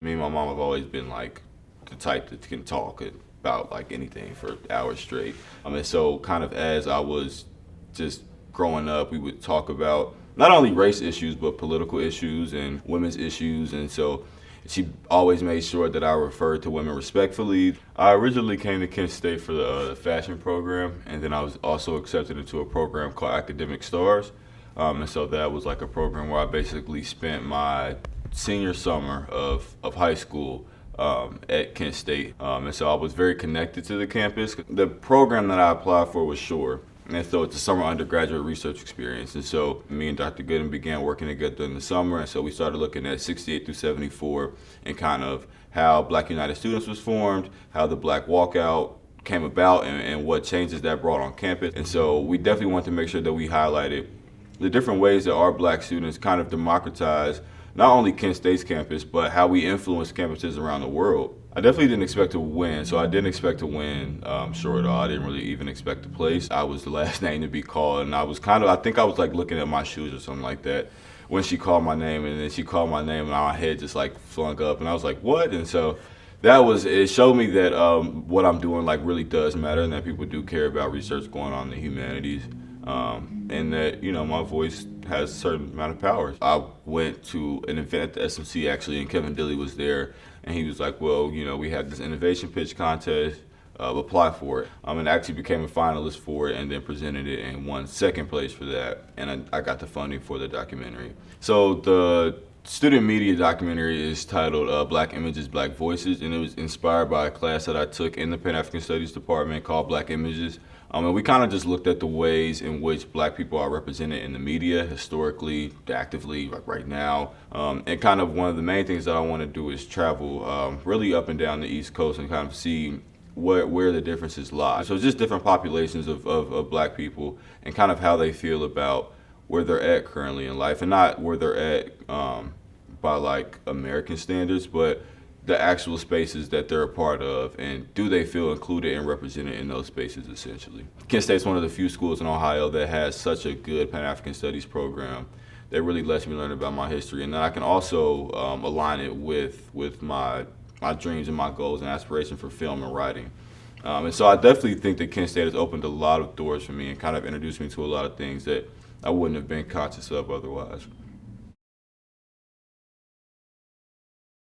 Me and my mom have always been like the type that can talk about like anything for hours straight. And so kind of as I was just growing up, we would talk about not only race issues but political issues and women's issues. And so she always made sure that I referred to women respectfully. I originally came to Kent State for the fashion program, and then I was also accepted into a program called Academic Stars. And so that was like a program where I basically spent my senior summer of high school at Kent State. And so I was very connected to the campus. The program that I applied for was SURE. And so it's a summer undergraduate research experience. And so me and Dr. Gooden began working together in the summer. And so we started looking at 68 through 74 and kind of how Black United Students was formed, how the Black Walkout came about, and what changes that brought on campus. And so we definitely wanted to make sure that we highlighted the different ways that our Black students kind of democratize not only Kent State's campus, but how we influence campuses around the world. I definitely didn't expect to win, so I didn't expect to win sure at all. I didn't really even expect to place. I was the last name to be called, and I think I was like looking at my shoes or something like that when she called my name, and then she called my name, and my head just like flung up, and I was like, what? And so it showed me that what I'm doing like really does matter, and that people do care about research going on in the humanities. And that, my voice has a certain amount of power. I went to an event at the SMC actually, and Kevin Dilley was there, and he was like, well, we had this innovation pitch contest, apply for it. And actually became a finalist for it, and then presented it and won second place for that, and I got the funding for the documentary. So the student media documentary is titled Black Images, Black Voices, and it was inspired by a class that I took in the Pan-African Studies department called Black Images. And we kind of just looked at the ways in which Black people are represented in the media, historically, actively, like right now. And kind of one of the main things that I want to do is travel really up and down the East Coast and kind of see where the differences lie. So just different populations of Black people and kind of how they feel about where they're at currently in life, and not where they're at by like American standards, but the actual spaces that they're a part of, and do they feel included and represented in those spaces essentially. Kent State's one of the few schools in Ohio that has such a good Pan-African Studies program that really lets me learn about my history, and then I can also align it with my dreams and my goals and aspirations for film and writing. And so I definitely think that Kent State has opened a lot of doors for me and kind of introduced me to a lot of things that I wouldn't have been conscious of otherwise.